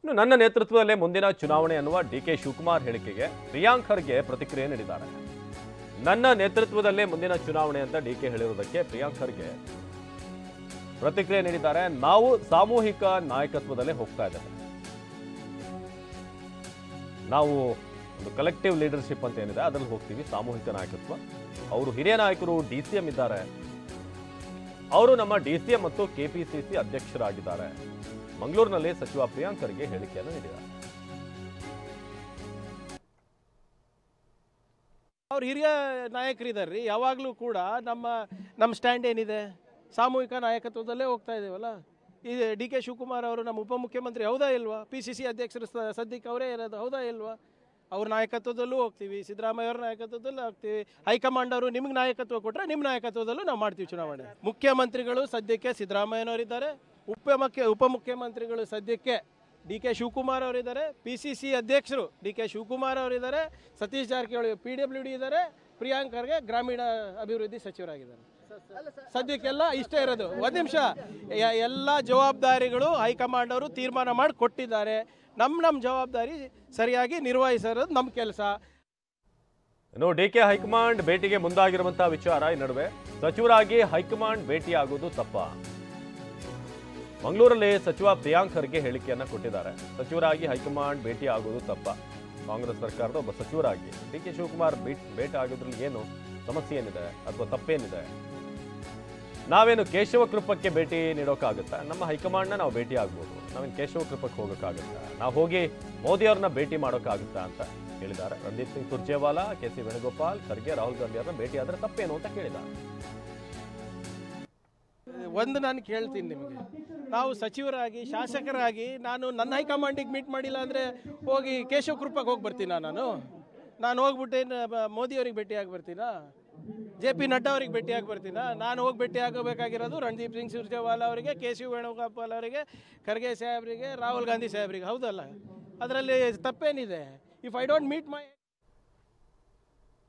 ಇನ್ನು ನನ್ನ ನೇತೃತ್ವದಲ್ಲೇ ಮುಂದಿನ ಚುನಾವಣೆ ಅನ್ನುವ ಡಿಕೆ ಶಿವಕುಮಾರ್ ಹೇಳಿಕೆಗೆ ಪ್ರಿಯಾಂಕ್ ಖರ್ಗೆ ಪ್ರತಿಕ್ರಿಯೆ ನೀಡಿದ್ದಾರೆ. ನನ್ನ ನೇತೃತ್ವದಲ್ಲೇ ಮುಂದಿನ ಚುನಾವಣೆ ಅಂತ ಡಿಕೆ ಹೇಳಿರುವುದಕ್ಕೆ ಪ್ರಿಯಾಂಕ್ ಖರ್ಗೆ ಪ್ರತಿಕ್ರಿಯೆ ನೀಡಿದ್ದಾರೆ. ನಾವು ಸಾಮೂಹಿಕ ನಾಯಕತ್ವದಲ್ಲೇ ಹೋಗ್ತಾ ಇದ್ದೇವೆ. ನಾವು ಒಂದು ಕಲೆಕ್ಟಿವ್ ಲೀಡರ್ಶಿಪ್ ಅಂತ ಏನಿದೆ ಅದರಲ್ಲಿ ಹೋಗ್ತೀವಿ, ಸಾಮೂಹಿಕ ನಾಯಕತ್ವ. ಅವರು ಹಿರಿಯ ನಾಯಕರು DCM ಇದ್ದಾರೆ. ಅವರು ನಮ್ಮ DCM ಮತ್ತು KPCC ಅಧ್ಯಕ್ಷರಾಗಿದ್ದಾರೆ. ಮಂಗಳೂರಿನಲ್ಲಿ ಸಚಿವ ಪ್ರಿಯಾಂಕ್ ಖರ್ಗೆ ಹೇಳಿಕೆಯನ್ನು ನೀಡಿದ್ದಾರೆ. ಅವ್ರು ಹಿರಿಯ ನಾಯಕರಿದ್ದಾರೆ. ಯಾವಾಗಲೂ ಕೂಡ ನಮ್ಮ ಸ್ಟ್ಯಾಂಡ್ ಏನಿದೆ, ಸಾಮೂಹಿಕ ನಾಯಕತ್ವದಲ್ಲೇ ಹೋಗ್ತಾ ಇದ್ದೇವಲ್ಲ. ಈ DK ಶಿವಕುಮಾರ್ ಅವರು ನಮ್ಮ ಉಪಮುಖ್ಯಮಂತ್ರಿ ಹೌದಾ ಇಲ್ವಾ? PCC ಅಧ್ಯಕ್ಷರು ಸದ್ಯಕ್ಕೆ ಅವರೇ ಇರೋದು ಹೌದಾ ಇಲ್ವಾ? ಅವ್ರ ನಾಯಕತ್ವದಲ್ಲೂ ಹೋಗ್ತೀವಿ, ಸಿದ್ದರಾಮಯ್ಯ ಅವ್ರ ನಾಯಕತ್ವದಲ್ಲೂ ಹೋಗ್ತೀವಿ. ಹೈಕಮಾಂಡ್ ಅವರು ನಿಮ್ಗೆ ನಾಯಕತ್ವ ಕೊಟ್ಟರೆ ನಿಮ್ಮ ನಾಯಕತ್ವದಲ್ಲೂ ನಾವು ಮಾಡ್ತೀವಿ ಚುನಾವಣೆ. ಮುಖ್ಯಮಂತ್ರಿಗಳು ಸದ್ಯಕ್ಕೆ ಸಿದ್ದರಾಮಯ್ಯನವರಿದ್ದಾರೆ, ಉಪಮುಖ್ಯಮಂತ್ರಿಗಳು ಸದ್ಯಕ್ಕೆ DK ಶಿವಕುಮಾರ್ ಅವರಿದ್ದಾರೆ, PCC ಅಧ್ಯಕ್ಷರು DK ಶಿವಕುಮಾರ್ ಅವರಿದ್ದಾರೆ, ಸತೀಶ್ ಜಾರಕಿಹೊಳಿ PWD ಇದ್ದಾರೆ, ಪ್ರಿಯಾಂಕ್ ಖರ್ಗೆ ಗ್ರಾಮೀಣ ಅಭಿವೃದ್ಧಿ ಸಚಿವರಾಗಿದ್ದಾರೆ. ಸದ್ಯಕ್ಕೆಲ್ಲ ಇಷ್ಟೇ ಇರೋದು. ಒಂದು ನಿಮಿಷ, ಎಲ್ಲ ಜವಾಬ್ದಾರಿಗಳು ಹೈಕಮಾಂಡ್ ಅವರು ತೀರ್ಮಾನ ಮಾಡಿ ಕೊಟ್ಟಿದ್ದಾರೆ. ನಮ್ಮ ಜವಾಬ್ದಾರಿ ಸರಿಯಾಗಿ ನಿರ್ವಹಿಸೋದು ನಮ್ಮ ಕೆಲಸ. ಇನ್ನು DK ಹೈಕಮಾಂಡ್ ಭೇಟಿಗೆ ಮುಂದಾಗಿರುವಂತಹ ವಿಚಾರ ಈ ನಡುವೆ ಸಚಿವರಾಗಿ ಹೈಕಮಾಂಡ್ ಭೇಟಿಯಾಗುವುದು ತಪ್ಪ? ಮಂಗಳೂರಲ್ಲಿ ಸಚಿವ ಪ್ರಿಯಾಂಕ್ ಖರ್ಗೆ ಹೇಳಿಕೆಯನ್ನ ಕೊಟ್ಟಿದ್ದಾರೆ. ಸಚಿವರಾಗಿ ಹೈಕಮಾಂಡ್ ಭೇಟಿ ಆಗುವುದು ತಪ್ಪ? ಕಾಂಗ್ರೆಸ್ ಸರ್ಕಾರದ ಒಬ್ಬ ಸಚಿವರಾಗಿ DK ಶಿವಕುಮಾರ್ ಭೇಟಿ ಆಗೋದ್ರಲ್ಲಿ ಏನು ಸಮಸ್ಯೆ ಏನಿದೆ ಅಥವಾ ತಪ್ಪೇನಿದೆ? ನಾವೇನು ಕೇಶವ ಕೃಪಕ್ಕೆ ಭೇಟಿ ನೀಡೋಕ್ಕಾಗುತ್ತಾ? ನಮ್ಮ ಹೈಕಮಾಂಡ್ನ ನಾವು ಭೇಟಿ ಆಗ್ಬೋದು, ನಾವೇನು ಕೇಶವ ಕೃಪಕ್ಕೆ ಹೋಗೋಕ್ಕಾಗುತ್ತಾ? ನಾವು ಹೋಗಿ ಮೋದಿ ಅವ್ರನ್ನ ಭೇಟಿ ಮಾಡೋಕ್ಕಾಗುತ್ತಾ ಅಂತ ಹೇಳಿದ್ದಾರೆ. ರಣದೀಪ್ ಸಿಂಗ್ ಸುರ್ಜೇವಾಲಾ, KC ವೇಣುಗೋಪಾಲ್, ಖರ್ಗೆ, ರಾಹುಲ್ ಗಾಂಧಿ ಅವರನ್ನ ಭೇಟಿ ಆದ್ರೆ ತಪ್ಪೇನು ಅಂತ ಕೇಳಿದ್ದಾರೆ. ಒಂದು ನಾನು ಕೇಳ್ತೀನಿ ನಿಮಗೆ, ನಾವು ಸಚಿವರಾಗಿ ಶಾಸಕರಾಗಿ ನಾನು ನನ್ನ ಹೈಕಮಾಂಡಿಗೆ ಮೀಟ್ ಮಾಡಿಲ್ಲ ಅಂದರೆ ಹೋಗಿ ಕೇಶವ ಕೃಪಕ್ಕೆ ಹೋಗಿ ಬರ್ತೀನಾ? ನಾನು ಹೋಗ್ಬಿಟ್ಟೇನು ಮೋದಿಯವ್ರಿಗೆ ಭೇಟಿಯಾಗಿ ಬರ್ತೀನಾ? JP ನಡ್ಡಾ ಅವ್ರಿಗೆ ಭೇಟಿಯಾಗಿ ಬರ್ತೀನಾ? ನಾನು ಹೋಗಿ ಭೇಟಿ ಆಗಬೇಕಾಗಿರೋದು ರಣದೀಪ್ ಸಿಂಗ್ ಸುರ್ಜೇವಾಲಾ ಅವರಿಗೆ, KC ವೇಣುಗೋಪಾಲ್ ಅವರಿಗೆ, ಖರ್ಗೆ ಸಾಹೇಬರಿಗೆ, ರಾಹುಲ್ ಗಾಂಧಿ ಸಾಹೇಬರಿಗೆ. ಹೌದಲ್ಲ? ಅದರಲ್ಲಿ ತಪ್ಪೇನಿದೆ? If I don't meet my